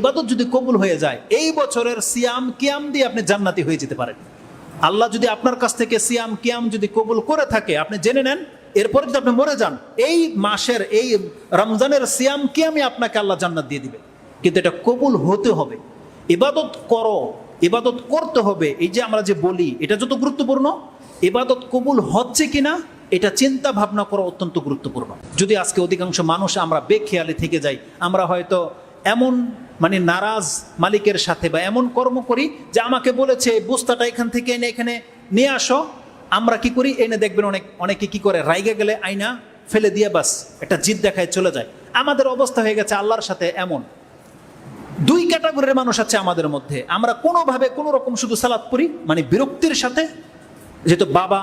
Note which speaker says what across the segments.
Speaker 1: ইবাদত যদি কবুল হয়ে যায়, এই বছরের সিয়াম কিয়াম দিয়ে আপনি জান্নাতি হয়ে যেতে পারেন। আল্লাহ যদি আপনার কাছ থেকে সিয়াম কিয়াম যদি কবুল করে থাকে, আপনি জেনে নেন, এরপরে যদি আপনি মরে যান, এই মাসের এই রমজানের সিয়াম কিয়ামে আপনাকে আল্লাহ জান্নাত দিয়ে দিবে। কিন্তু এটা কবুল হতে হবে। ইবাদত করো, ইবাদত করতে হবে। এই যে আমরা যে বলি, এটা যত গুরুত্বপূর্ণ, ইবাদত কবুল হচ্ছে কিনা এটা চিন্তা ভাবনা করা অত্যন্ত গুরুত্বপূর্ণ। যদি আজকে অধিকাংশ মানুষ আমরা বেখেয়ালি থেকে যাই, আমরা হয়তো এমন নারাজ মালিকের সাথে বা এমন কর্ম করি যে আমাকে বলেছে বস্তাটা এখান থেকে এনে এখানে নিয়ে আসো, আমরা কি করি, এনে দেখবেন অনেকে কি করে, রাইগে গেলে আয়না ফেলে দিয়ে বাস একটা জিদ দেখায় চলে যায়। আমাদের অবস্থা হয়ে গেছে আল্লাহর সাথে এমন। দুই ক্যাটাগরির মানুষ আছে আমাদের মধ্যে। আমরা কোনোভাবে কোনো রকম শুধু সালাত পড়ি, বিরক্তির সাথে, যেহেতু বাবা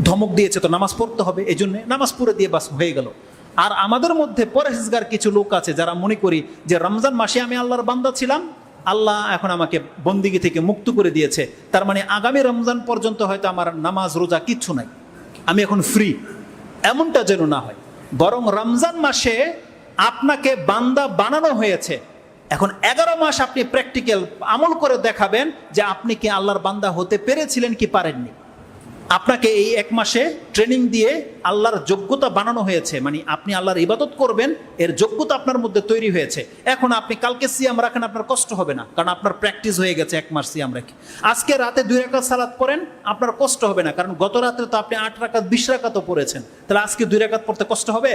Speaker 1: ধমক দিয়েছে তো নামাজ পড়তে হবে, এই জন্য নামাজ পড়ে দিয়ে বাস হয়ে গেল। আর আমাদের মধ্যে পরহেজগার কিছু লোক আছে যারা মনে করি যে রমজান মাসে আমি আল্লাহর বান্দা ছিলাম, আল্লাহ এখন আমাকে বন্দিগি থেকে মুক্ত করে দিয়েছে, তার আগামী রমজান পর্যন্ত হয়তো আমার নামাজ রোজা কিচ্ছু নাই, আমি এখন ফ্রি। এমনটা যেন না হয়। বরং রমজান মাসে আপনাকে বান্দা বানানো হয়েছে। এখন 11 মাস আপনি প্র্যাকটিক্যাল আমল করে দেখাবেন যে আপনি কি আল্লাহর বান্দা হতে পেরেছিলেন কি পারেননি। আপনাকে এই 1 মাসে ট্রেনিং দিয়ে আল্লাহর যোগ্যতা বানানো হয়েছে, আপনি আল্লাহর ইবাদত করবেন এর যোগ্যতা আপনার মধ্যে তৈরি হয়েছে। এখন আপনি কালকে সিয়াম রাখেন, আপনার কষ্ট হবে না, কারণ আপনার প্র্যাকটিস হয়ে গেছে 1 মাস সিয়াম রেখে। আজকে রাতে 2 রাকাত সালাত পড়েন, আপনার কষ্ট হবে না, কারণ গত রাত্রে তো আপনি 8 রাকাত 20 রাকাতও পড়েছেন, তাহলে আজকে 2 রাকাত পড়তে কষ্ট হবে?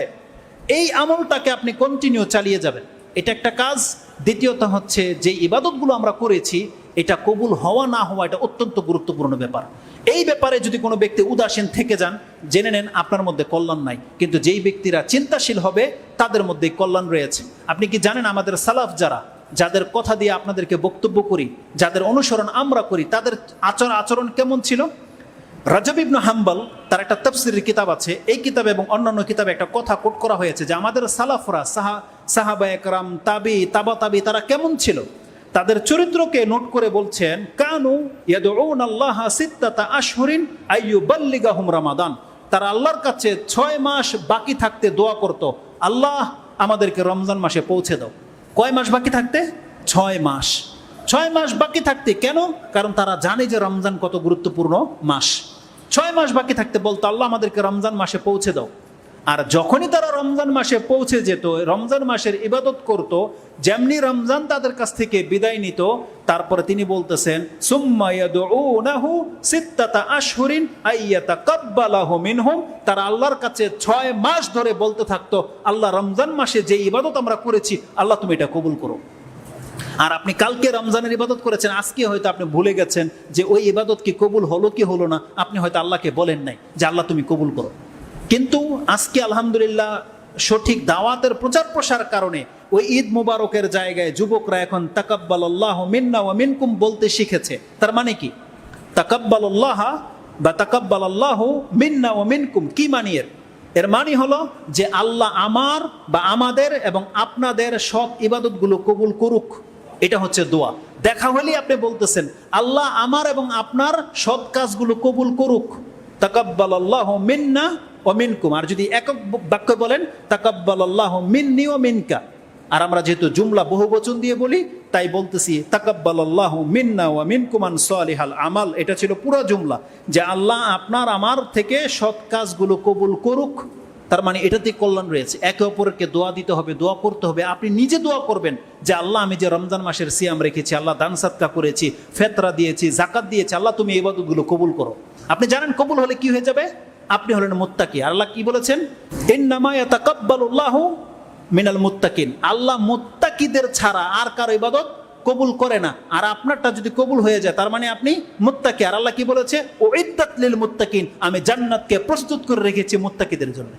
Speaker 1: এই আমলটাকে আপনি কন্টিনিউ চালিয়ে যাবেন, এটা একটা কাজ। দ্বিতীয়ত হচ্ছে যে ইবাদতগুলো আমরা করেছি এটা কবুল হওয়া না হওয়া এটা অত্যন্ত গুরুত্বপূর্ণ ব্যাপার। এই ব্যাপারে যদি কোনো ব্যক্তি উদাসীন থেকে যান, জেনে নেন আপনার মধ্যে কল্যাণ নাই। কিন্তু যেই ব্যক্তিরা চিন্তাশীল হবে তাদের মধ্যে কল্যাণ রয়েছে। আপনি কি জানেন আমাদের সালাফ যাদের কথা দিয়ে আপনাদেরকে বক্তব্য করি, যাদের অনুসরণ আমরা করি, তাদের আচরণ কেমন ছিল? রাজব ইবনে হাম্বল তার একটা তাফসীরের কিতাব আছে, এই কিতাবে এবং অন্যান্য কিতাবে একটা কথা কোট করা হয়েছে যে আমাদের সালাফরা সাহাবায়ে কেরাম, তাবা তাবি তারা কেমন ছিল, তাদের চরিত্রকে নোট করে বলছেন, কানু ইয়াদউনাল্লাহা সিত্তাতা আশহুরিন আইয়ুবাল্লিগাহুম রমাদান। তারা আল্লাহর কাছে 6 মাস বাকি থাকতে দোয়া করত, আল্লাহ আমাদেরকে রমজান মাসে পৌঁছে দাও। কয় মাস বাকি থাকতে? 6 মাস। 6 মাস বাকি থাকতে, কেন? কারণ তারা জানে যে রমজান কত গুরুত্বপূর্ণ মাস। 6 মাস বাকি থাকতে বলতো, আল্লাহ আমাদেরকে রমজান মাসে পৌঁছে দাও। আর যখনই তারা রমজান মাসে পৌঁছে যেত, রমজান মাসের ইবাদত করত, যেমনি রমজান তাদের কাছ থেকে বিদায় নিত, তারপরে তিনি বলতেছেন, সুম্মা ইয়াদউনাহু সিত্তাতা আশহুরিন আইয়াতাকাব্বালাহু মিনহুম। তারা আল্লাহর কাছে 6 মাস ধরে বলতে থাকতো, আল্লাহ রমজান মাসে যে ইবাদত আমরা করেছি, আল্লাহ তুমি এটা কবুল করো। আর আপনি কালকে রমজানের ইবাদত করেছেন, আজকে হয়তো আপনি ভুলে গেছেন যে ওই ইবাদত কি কবুল হলো কি হলো না, আপনি হয়তো আল্লাহকে বলেন নাই যে আল্লাহ তুমি কবুল করো। কিন্তু আজকে আলহামদুলিল্লাহ সঠিক দাওয়াতের প্রচার প্রসার কারণে ওই ঈদ মুবারকের জায়গায় যুবকরা এখন তাকাব্বালাল্লাহু মিন্না ওয়া মিনকুম বলতে শিখেছে। তার মানে কি? তাকাব্বালাল্লাহ বা তাকাব্বালাল্লাহু মিন্না ওয়া মিনকুম কি মানে? এর মানে হলো যে আল্লাহ আমার বা আমাদের এবং আপনাদের সব ইবাদতগুলো কবুল করুক। এটা হচ্ছে দোয়া। দেখা হলেই আপনি বলতেছেন, আল্লাহ আমার এবং আপনার সৎ কাজগুলো কবুল করুক, তাকাব্বালাল্লাহু মিন্না ওয়া মিনকুম। আর যদি একক বাক্য বলেন, তাকাব্বালাল্লাহু মিন্নি ওয়া মিনকা। আর আমরা যেহেতু জুমলা বহুবচন দিয়ে বলি, তাই বলতেছি তাকাব্বালাল্লাহু মিন্না ওয়া মিনকুম আন সালিহাল আমাল। এটা ছিল পুরো জুমলা, যে আল্লাহ আপনার আমার থেকে সৎ কাজগুলো কবুল করুক। তার মানে এটাতে কল্যাণ রয়েছে। একে অপরকে দোয়া দিতে হবে, দোয়া করতে হবে। আপনি নিজে দোয়া করবেন যে আল্লাহ আমি যে রমজান মাসের সিয়াম রেখেছি, আল্লাহ দান সাদকা করেছি, ফেতরা দিয়েছি, জাকাত দিয়েছি, আল্লাহ তুমি এই ইবাদতগুলো কবুল করো। আপনি জানেন কবুল হলে কি হয়ে যাবে? আপনি হলেন মুত্তাকি। আল্লাহ কি বলেছেন? ইন্নামা ইয়াতাকাব্বালুল্লাহু মিনাল মুত্তাকিন। আল্লাহ মুত্তাকিদের ছাড়া আর কারো ইবাদত কবুল করে না। আর আপনারটা যদি কবুল হয়ে যায়, তার মানে আপনি মুত্তাকি। আর আল্লাহ কি বলেছে? উইদ্দাত লিল মুত্তাকিন, আমি জান্নাতকে প্রস্তুত করে রেখেছি মুত্তাকিদের জন্য।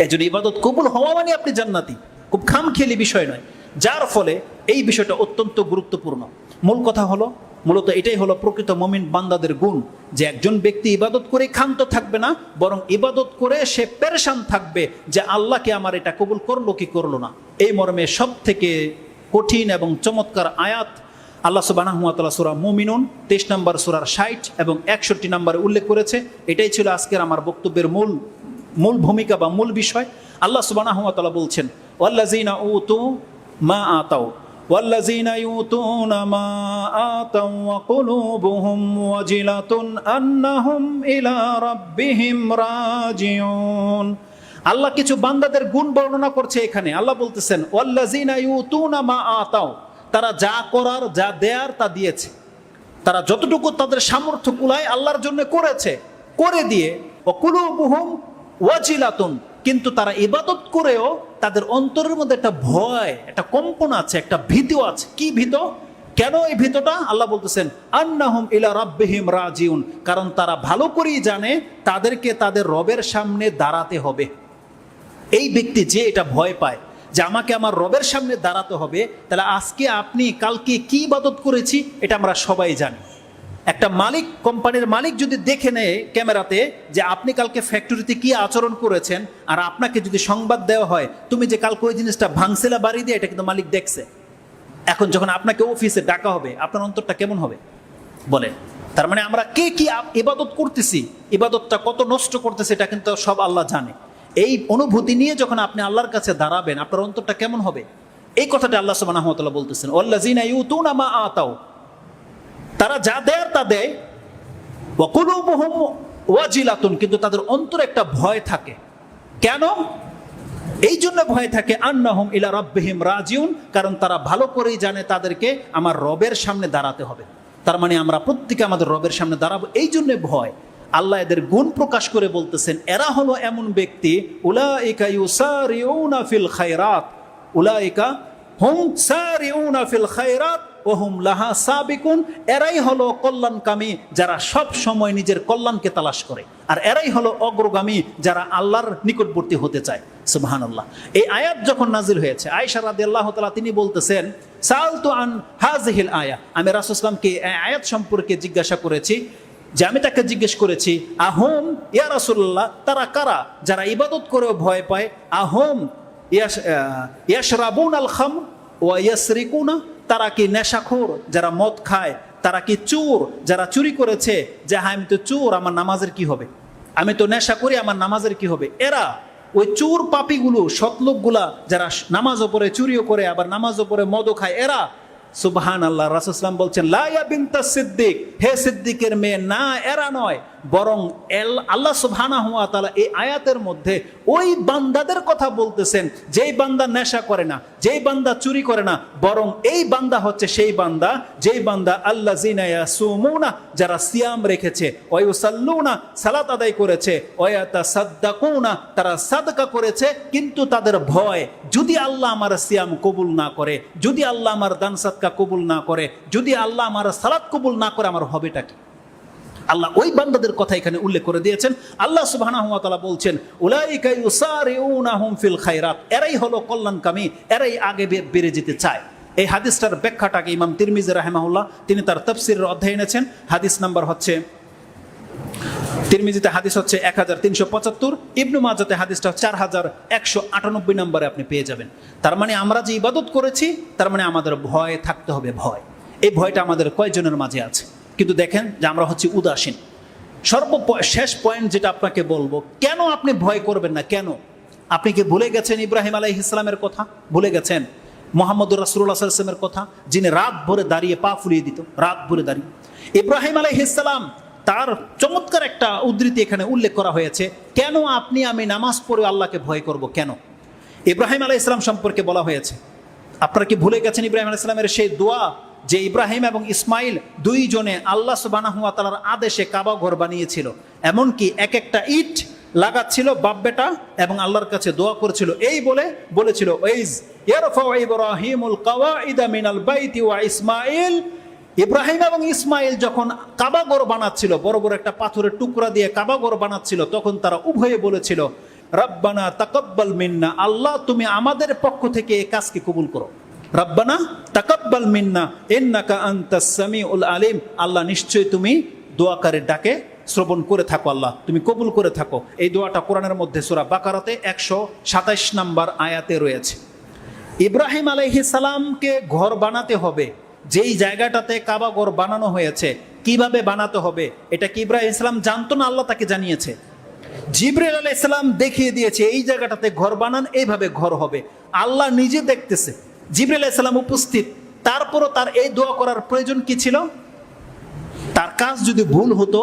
Speaker 1: এজন্য ইবাদত কবুল হওয়া মানে আপনি জান্নাতি, খুব খামখেয়ালি বিষয় নয়। যার ফলে এই বিষয়টা অত্যন্ত গুরুত্বপূর্ণ। মূল কথা হলো, মূলত এটাই হলো প্রকৃত মুমিন বান্দাদের গুণ, যে একজন ব্যক্তি ইবাদত করে ক্ষান্ত থাকবে না, বরং ইবাদত করে সে পেরেশান থাকবে যে আল্লাহকে আমার এটা কবুল করলো কি করলো না। এই মর্মে সব থেকে কঠিন এবং চমৎকার আয়াত আল্লাহ সুবহানাহু ওয়া তাআলা সূরা মুমিনুন 23 নম্বর সূরার 60 এবং 61 নম্বরে উল্লেখ করেছে। এটাই ছিল আজকের আমার বক্তব্যের মূল ভূমিকা বা মূল বিষয়। আল্লাহ সুবহানাহু ওয়া তাআলা বলছেন, ওয়াল্লাযিনা উতু মা আতাউ ওয়াল্লাযীনা ইউতুনা মা আতাউ ওয়া কুলুবুহুম ওয়াজিলাতুন আন্নাহুম ইলা রাব্বিহিম রাজিউন। আল্লাহ কিছু বান্দাদের গুণ বর্ণনা করছে এখানে। আল্লাহ বলতেছেন ওয়াল্লাযীনা ইউতুনা মা আতাউ, তারা যা করার যা দেয়ার তা দিয়েছে, তারা যতটুকু তাদের সামর্থ্য কুলায় আল্লাহর জন্য করেছে, করে দিয়ে ওয়া কুলুবুহুম ওয়াজিলাতুন, কিন্তু তারা ইবাদত করেও তাদের অন্তরের মধ্যে একটা ভয়, একটা কম্পন আছে, একটা ভীতিও আছে। কি ভীত? কেন এই ভীতটা? আল্লাহ বলতেছেন আন্নাহুম ইলা রাব্বিহিম রাজিউন, কারণ তারা ভালো করেই জানে তাদেরকে তাদের রবের সামনে দাঁড়াতে হবে। এই ব্যক্তি যে এটা ভয় পায় যে আমাকে আমার রবের সামনে দাঁড়াতে হবে, তাহলে আজকে আপনি কালকে কি ইবাদত করেছি এটা আমরা সবাই জানি। একটা মালিক, কোম্পানির মালিক যদি দেখে নেয় ক্যামেরাতে যে আপনি কালকে ফ্যাক্টরিতে কি আচরণ করেছেন, আর আপনাকে যদি সংবাদ দেওয়া হয় তুমি যে কালকে ওই জিনিসটা ভাঙছিলা বাড়ি দিয়ে, এটা কিন্তু মালিক দেখছে। এখন যখন আপনাকে অফিসে ডাকা হবে আপনার অন্তরটা কেমন হবে বলেন? তার মানে আমরা কে কি ইবাদত করতেছি, ইবাদতটা কত নষ্ট করতেছি, এটা কিন্তু সব আল্লাহ জানে। এই অনুভূতি নিয়ে যখন আপনি আল্লাহর কাছে দাঁড়াবেন আপনার অন্তরটা কেমন হবে, এই কথাটা আল্লাহ সুবহানাহু ওয়া তাআলা বলতেছেন ওয়াল্লাযীনা ইউতুনা মা আতাউ, তারা যা দেয় তা দেয়, ওয়া কুলুবুহুম ওয়াজিলাতুন, কিন্তু তাদের অন্তরে একটা ভয় থাকে। কেন এই জন্য ভয় থাকে? আন্নাহুম ইলা রাব্বিহিম রাজিউন, কারণ তারা ভালো করেই জানে তাদেরকে আমার রবের সামনে দাঁড়াতে হবে। তার মানে আমরা প্রত্যেকে আমাদের রবের সামনে দাঁড়াবো, এই জন্য ভয়। আল্লাহ এদের গুণ প্রকাশ করে বলতেছেন এরা হলো এমন ব্যক্তি উলাইকা ইউসারিউনা ফিল খায়রাত, উলাইকা হুম সারিউনা ফিল খায়রাত ওয়া হুম লাহা সাবিকুন, এরাই হলো কল্যাণকামী যারা সব সময় নিজের কল্যাণকে তালাশ করে, আর এরাই হলো অগ্রগামী যারা আল্লাহর নিকটবর্তী হতে চায়। সুবহানাল্লাহ। এই আয়াত যখন নাজিল হয়েছে আয়েশা রাদিয়াল্লাহু তাআলা তিনি বলতেছেন সালতু আন হাযিহিল আয়া, আমি রাসূল সাল্লাল্লাহু আলাইহি ওয়াসাল্লামকে এই আয়াত সম্পর্কে জিজ্ঞাসা করেছি, যে আমি তাকে জিজ্ঞেস করেছি আহম ইয়া রাসূলুল্লাহ, তারা কারা যারা ইবাদত করেও ভয় পায়? আহম ইয়াশরাবুন আল খামর ওয়া ইয়াসরিকুনা, তারা কি নেশাখোর যারা মদ খায়? তারা কি চোর যারা চুরি করেছে? যে হ্যাঁ আমি তো চোর, আমার নামাজের কি হবে? আমি তো নেশা করি, আমার নামাজের কি হবে? এরা ওই চোর পাপীগুলো, সৎলোকগুলা যারা নামাজও পড়ে, চুরিও করে, আবার নামাজও পড়ে, মদও খায়, এরা। সুবহানাল্লাহ। রাসূল সাল্লাল্লাহু আলাইহি ওয়াসাল্লাম বলছেন লা ইয়া বিনতাস সিদ্দিক, হে সিদ্দিকের মেয়ে, না এরা নয়, বরং আল্লাহ সুবহানাহু ওয়া তাআলা এই আয়াতের মধ্যে ওই বান্দাদের কথা বলতেছেন যেই বান্দা নেশা করে না, যেই বান্দা চুরি করে না, বরং এই বান্দা হচ্ছে সেই বান্দা যেই বান্দা আল্লাযিনা ইয়াসুমুনা, যারা সিয়াম রেখেছে, ওয়া ইউসাল্লুনা, সালাত আদায় করেছে, ওয়া ইয়াতাসাদ্দাকুনা, তারা সাদকা করেছে, কিন্তু তাদের ভয় যদি আল্লাহ আমার সিয়াম কবুল না করে, যদি আল্লাহ আমার দান সাদকা কবুল না করে, যদি আল্লাহ আমার সালাত কবুল না করে, আমার হবেটা কি? আল্লাহ ওই বান্দাদের কথা এখানে উল্লেখ করে দিয়েছেন। আল্লাহ সুবহানাহু ওয়া তাআলা বলছেন উলাইকা ইউসারিউনাহুম ফিল খায়রাত, এরাই হলো কল্যাণকামী, এরাই আগে বেড়ে যেতে চায়। এই হাদিসটার ব্যাখ্যাটাকে ইমাম তিরমিজি রাহিমাহুল্লাহ তিনি তার তাফসীরের অধ্যায়ে এনেছেন। হাদিস নাম্বার হচ্ছে, তিরমিজিতে হাদিস হচ্ছে 1375, ইবনু মাজাতে হাদিসটা 4198 নম্বরে আপনি পেয়ে যাবেন। তার মানে আমরা যে ইবাদত করেছি তার মানে আমাদের ভয় থাকতে হবে। ভয়, এই ভয়টা আমাদের কয়জনের মাঝে আছে? কিন্তু দেখেন যে আমরা হচ্ছে উদাসীন। শেষ পয়েন্ট যেটা আপনাকে বলবো, কেন আপনি ভয় করবেন না? কেন? আপনি কি ভুলে গেছেন ইব্রাহিম আলাইহিস সালামের কথা? ভুলে গেছেন মুহাম্মদুর রাসূলুল্লাহ সাল্লাল্লাহু আলাইহি ওয়াসাল্লামের কথা, যিনি রাত ভরে দাঁড়িয়ে পা ফুলিয়ে দিত, রাত ভরে দাঁড়িয়ে। ইব্রাহিম আলাইহিস সালাম, তার চমৎকার একটা উদ্ধৃতি এখানে উল্লেখ করা হয়েছে, কেন আপনি আমি নামাজ পড়ে আল্লাহকে ভয় করব কেন? ইব্রাহিম আলাইহিস সালাম সম্পর্কে বলা হয়েছে, আপনারা কি ভুলে গেছেন ইব্রাহিম আলাইহিস সালামের সেই দোয়া যে ইব্রাহিম এবং ইসমাইল দুইজনে আল্লাহ সুবহানাহু ওয়া তাআলার আদেশে কাবা ঘর বানিয়েছিল, এমনকি এক একটা ইট লাগাচ্ছিল বাপ বেটা এবং আল্লাহর কাছে দোয়া করেছিল, এই বলেছিল ওয়াইজ ইয়ারফাউ ইব্রাহিমুল কাওয়াইদা মিনাল বাইতি ওয়া ইসমাইল। ইব্রাহিম এবং ইসমাইল যখন কাবা ঘর বানাচ্ছিল, বড় বড় একটা পাথরের টুকরা দিয়ে কাবা ঘর বানাচ্ছিল, তখন তারা উভয়ে বলেছিল রব্বানা তাকাব্বাল মিন্না, আল্লাহ তুমি আমাদের পক্ষ থেকে এই কাজকে কবুল করো। রব্বানা তাকাব্বাল মিন্না ইন্নাকা আনতাস সামিউল আলিম, আল্লাহ নিশ্চয়ই তুমি দোয়াকারের ডাকে শ্রবণ করে থাকো, আল্লাহ তুমি কবুল করে থাকো। এই দোয়াটা কোরআনের মধ্যে সূরা বাকারাতে 127 নম্বর আয়াতে রয়েছে। ইব্রাহিম আলাইহিস সালামকে ঘর বানাতে হবে যেই জায়গাটাতে কাবা ঘর বানানো হয়েছে, কিভাবে বানাতে হবে এটা কি ইব্রাহিম ইসলাম জানতো না? আল্লাহ তাকে জানিয়েছে। জিবরিল আলাইহিস সালাম দেখিয়ে দিয়েছে এই জায়গাটাতে ঘর বানান, এইভাবে ঘর হবে। আল্লাহ নিজে দেখতেছে, জিবরিল আলাইহিস সালাম উপস্থিত, তারপরও তার এই দোয়া করার প্রয়োজন কি ছিল? তার কাজ যদি ভুল হতো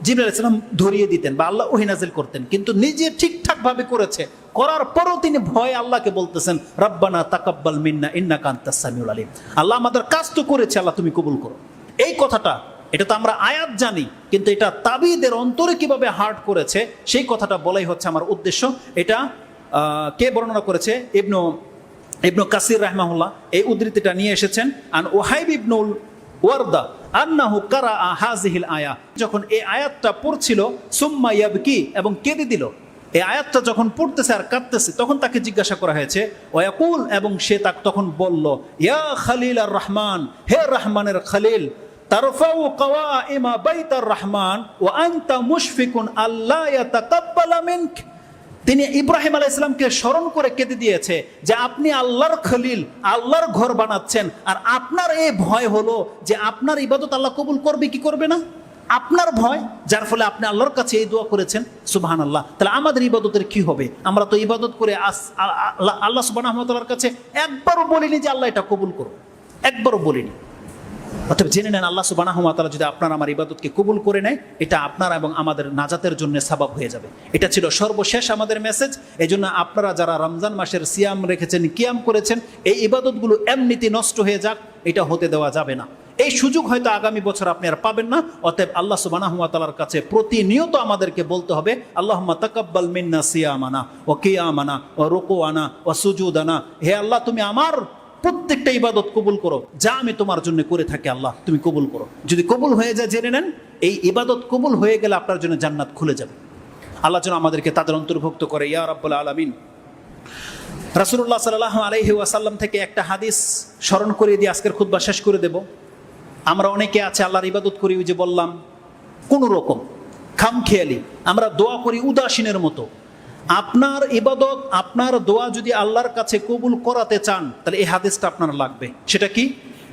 Speaker 1: জিবরাইল আলাইহিস সালাম ধরিয়ে দিতেন বা আল্লাহ ওহী নাযিল করতেন, কিন্তু নিজে ঠিকঠাক ভাবে করেছে, করার পরও তিনি ভয়ে আল্লাহকে বলতেছেন রব্বানা তাকাব্বাল মিন্না ইন্নাকা আনতাস সামিউল আলিম। আল্লাহ আমাদের কাজ তো করেছে, আল্লাহ তুমি কবুল করো। এই কথাটা, এটা তো আমরা আয়াত জানি, কিন্তু এটা তাবিদের অন্তরে কিভাবে হার্ট করেছে সেই কথাটা বলাই হচ্ছে আমার উদ্দেশ্য। এটা কে বর্ণনা করেছে? ইবনু কাসির রাহমাহুল্লাহ এই উদ্ধৃতিটা নিয়ে এসেছেন। আন ওয়াহাইব ইবনুল ওয়ারদা আন্নাহু কারা হাযিহিল আয়া, যখন এই আয়াতটা পড়ছিল সুম্মা ইয়াবকি, এবং কেঁদে দিল। এই আয়াতটা যখন পড়তেছে আর কাঁদতেছে, তখন তাকে জিজ্ঞাসা করা হয়েছে ওয়াকুল, এবং সে তাকে তখন বলল ইয়া খলিল আর রহমান, হে রহমানের খলিল, তারফাউ কাওয়াইমা বাইতার রহমান ওয়া আনতা মুশফিকুন আল্লা ইয়াতাকাব্বালা মিনক। তিনি ইব্রাহিম আলাইহিস সালামকে স্মরণ করে কেঁদে দিয়েছে যে আপনি আল্লাহর খলিল, আল্লাহর ঘর বানাচ্ছেন, আর আপনার এই ভয় হলো যে আপনার ইবাদত আল্লাহ কবুল করবে কি করবে না, আপনার ভয়, যার ফলে আপনি আল্লাহর কাছে এই দোয়া করেছেন। সুবহানাল্লাহ। তাহলে আমাদের ইবাদতের কি হবে? আমরা তো ইবাদত করে আল্লাহ সুবহানাহু ওয়া তাআলার কাছে একবারও বলিনি যে আল্লাহ এটা কবুল করো, একবারও বলিনি। অতএব জেনে নেন, আল্লাহ সুবহানাহু ওয়া তাআলা যদি আপনার আমার ইবাদতকে কবুল করে নেয়, এটা আপনার এবং আমাদের নাজাতের জন্য সাবাব হয়ে যাবে। এটা ছিল সর্বশেষ আমাদের মেসেজ। এই জন্য আপনারা যারা রমজান মাসের সিয়াম রেখেছেন, কিয়াম করেছেন, এই ইবাদতগুলো এমনিতে নষ্ট হয়ে যাক, এটা হতে দেওয়া যাবে না। এই সুযোগ হয়তো আগামী বছর আপনি আর পাবেন না। অতএব আল্লাহ সুবহানাহু ওয়া তাআলার কাছে প্রতিনিয়ত আমাদেরকে বলতে হবে আল্লাহুম্মা তাকাব্বাল মিন্না সিয়ামানা ওয়া কিয়ামানা ওয়া রুকুআনা ওয়া সুজুদানা। হে আল্লাহ, তুমি আমার প্রত্যেকটা ইবাদত কবুল করো, যা আমি তোমার জন্য করে থাকি, আল্লাহ তুমি কবুল করো। যদি কবুল হয়ে যায়, জেনে নেন এই ইবাদত কবুল হয়ে গেলে আপনার জন্য জান্নাত খুলে যাবে। আল্লাহ যেন আমাদেরকে তাদের অন্তর্ভুক্ত করে, ইয়া রাব্বুল আলামিন। রাসূলুল্লাহ সাল্লাল্লাহু আলাইহি ওয়াসাল্লাম থেকে একটা হাদিস স্মরণ করিয়ে দিয়ে আজকের খুতবা শেষ করে দেব। আমরা অনেকে আছে আল্লাহর ইবাদত করি, ওই যে বললাম, কোনো রকম খামখেয়ালি, আমরা দোয়া করি উদাসীনের মতো। আপনার ইবাদত, আপনার দোয়া যদি আল্লাহর কাছে কবুল করাতে চান, তাহলে এই হাদিসটা আপনার লাগবে। সেটা কি?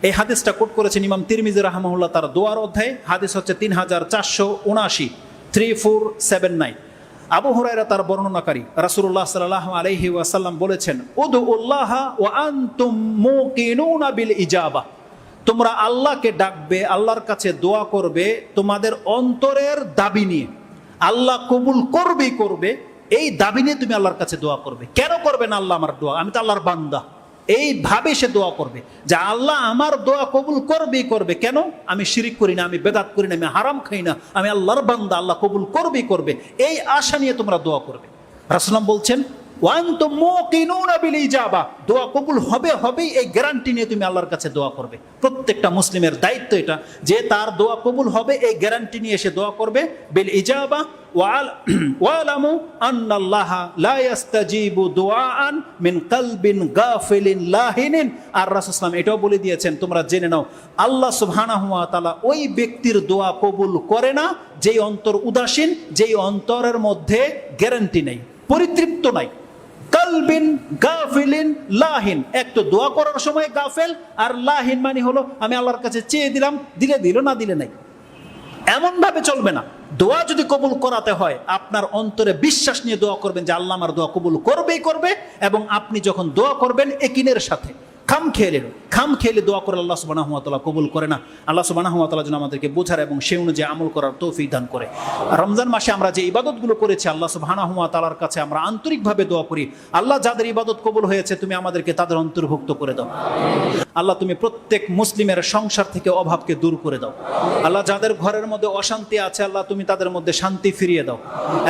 Speaker 1: এই হাদিসটা কোট করেছেন ইমাম তিরমিজি রাহমাহুল্লাহ তার দোয়ার অধ্যায়ে। হাদিস হচ্ছে 3479, 3479। আবু হুরায়রা তার বর্ণনাকারী, রাসূলুল্লাহ সাল্লাল্লাহু আলাইহি ওয়াসাল্লাম বলেছেন উদুল্লাহ ওয়া আনতুম মুকিনুনা বিল ইজাবা। তোমরা আল্লাহকে ডাকবে, আল্লাহর কাছে দোয়া করবে তোমাদের অন্তরের দাবি নিয়ে। আল্লাহ কবুল করবেই করবে, এই দাবি নিয়ে তুমি আল্লাহর কাছে দোয়া করবে। কেন করবে না আল্লাহ আমার দোয়া? আমি তো আল্লাহর বান্দা, এইভাবে সে দোয়া করবে যে আল্লাহ আমার দোয়া কবুল করবেই করবে। কেন? আমি শিরিক করি না, আমি বেদাত করি না, আমি হারাম খাই না, আমি আল্লাহর বান্দা, আল্লাহ কবুল করবেই করবে। এই আশা নিয়ে তোমরা দোয়া করবে। রাসূলুল্লাহ বলছেন ওয়ান্তুম মুকিনুনা বিল ইজাবা, দোয়া কবুল হবে হবেই, এই গ্যারান্টি নিয়ে তুমি আল্লাহর কাছে দোয়া করবে। প্রত্যেকটা মুসলিমের দায়িত্ব এটা যে তার দোয়া কবুল হবে এই গ্যারান্টি নিয়ে এসে দোয়া করবে। বিল ইজাবা ওয়ালামু আন্নাল্লাহা লা ইস্তাজিবু দুআআন মিন কলবিন গাফিলিন লাহিনিন। আর রাসূল সাল্লাল্লাহু আলাইহি ওয়াসাল্লাম এটাও বলে দিয়েছেন, তোমরা জেনে নাও আল্লাহ সুবহানাহু ওয়া তাআলা ওই ব্যক্তির দোয়া কবুল করে না যেই অন্তর উদাসীন, যেই অন্তরের মধ্যে গ্যারান্টি নেই, পরিতৃপ্ত নাই। কলবিন গাফিলিন লাহিন, এক তো দোয়া করার সময় গাফেল, আর লাহিন মানে হলো আমি আল্লাহর কাছে চেয়ে দিলাম, দিলে দিল, না দিলে নাই। এমন ভাবে চলবে না। দোয়া যদি কবুল করাতে হয়, আপনার অন্তরে বিশ্বাস নিয়ে দোয়া করবেন যে আল্লাহ আমার দোয়া কবুল করবেই করবে। এবং আপনি যখন দোয়া করবেন একিনের সাথে, খাম খেলে দোয়া করে আল্লাহ সুবহানাহু ওয়া তাআলা কবুল করে না। আল্লাহ সুবহানাহু ওয়া তাআলা যেন আমাদেরকে বোঝার এবং সেই অনুযায়ী আমল করার তৌফিক দান করে। রমজান মাসে আমরা যে ইবাদতগুলো করেছি, আল্লাহ সুবহানাহু ওয়া তাআলার কাছে আমরা আন্তরিকভাবে দোয়া করি, আল্লাহ যাদের ইবাদত কবুল হয়েছে তুমি আমাদেরকে তাদের অন্তর্ভুক্ত করে দাও। আল্লাহ তুমি প্রত্যেক মুসলিমের সংসার থেকে অভাবকে দূর করে দাও। আল্লাহ যাদের ঘরের মধ্যে অশান্তি আছে, আল্লাহ তুমি তাদের মধ্যে শান্তি ফিরিয়ে দাও।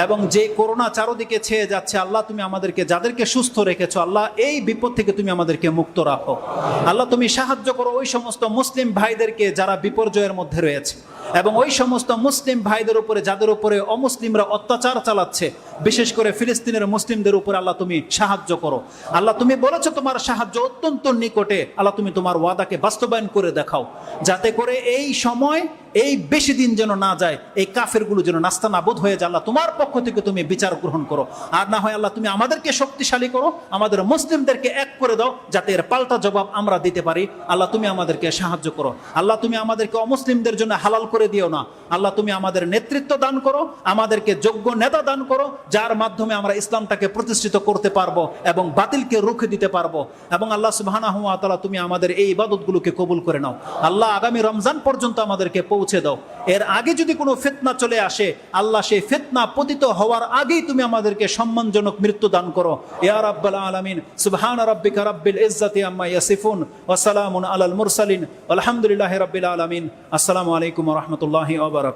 Speaker 1: এবং যে করোনা চারদিকে ছেয়ে যাচ্ছে, আল্লাহ তুমি আমাদেরকে যাদেরকে সুস্থ রেখেছো, আল্লাহ এই বিপদ থেকে তুমি আমাদেরকে মুক্ত রাখো। আল্লাহ তুমি সাহায্য করো ওই সমস্ত মুসলিম ভাইদেরকে যারা বিপর্যয়ের মধ্যে রয়েছে, এবং ওই সমস্ত মুসলিম ভাইদের উপরে যাদের উপরে অমুসলিমরা অত্যাচার চালাচ্ছে, বিশেষ করে ফিলিস্তিনের মুসলিমদের উপরে আল্লাহ তুমি সাহায্য করো। আল্লাহ তুমি বলেছো তোমার সাহায্য অত্যন্ত নিকটে, আল্লাহ তুমি তোমার ওয়াদাকে বাস্তবায়ন করে দেখাও, যাতে করে এই সময়, এই বেশি দিন যেন না যায়, এই কাফেরগুলো যেন নাস্তানাবুদ হয়ে যায়। আল্লাহ তোমার পক্ষ থেকে তুমি বিচার গ্রহণ করো। আর না হয় আল্লাহ তুমি আমাদেরকে শক্তিশালী করো, আমাদের মুসলিমদেরকে এক করে দাও, যাতে এর পাল্টা জবাব আমরা দিতে পারি। আল্লাহ তুমি আমাদেরকে সাহায্য করো। আল্লাহ তুমি আমাদেরকে অমুসলিমদের জন্য হালাল করে দিও না। আল্লাহ তুমি আমাদের নেতৃত্ব দান করো, আমাদেরকে যোগ্য নেতা দান করো, যার মাধ্যমে আমরা ইসলামটাকে প্রতিষ্ঠিত করতে পারবো এবং বাতিলকে রুখে দিতে পারবো। এবং আল্লাহ সুবহানাহু ওয়া তাআলা তুমি আমাদের এই ইবাদতগুলোকে কবুল করে নাও। আল্লাহ আগামী রমজান পর্যন্ত আমাদেরকে পৌঁছে দাও। এর আগে যদি কোনো ফিতনা চলে আসে, আল্লাহ সেই ফিতনা পতিত হওয়ার আগেই তুমি আমাদেরকে সম্মানজনক মৃত্যু দান করো। ইয়া রাব্বাল আলামিন, সুবহান রাব্বিকা রাব্বিল ইজ্জাতি আম্মা ইয়াসিফুন ওয়া সালামুন আলাল মুরসালিন আলহামদুলিল্লাহি রাব্বিল আলামিন। আসসালামু আলাইকুম ওয়া রাহমাতুল্লাহি ওয়া বারাকাতুহু।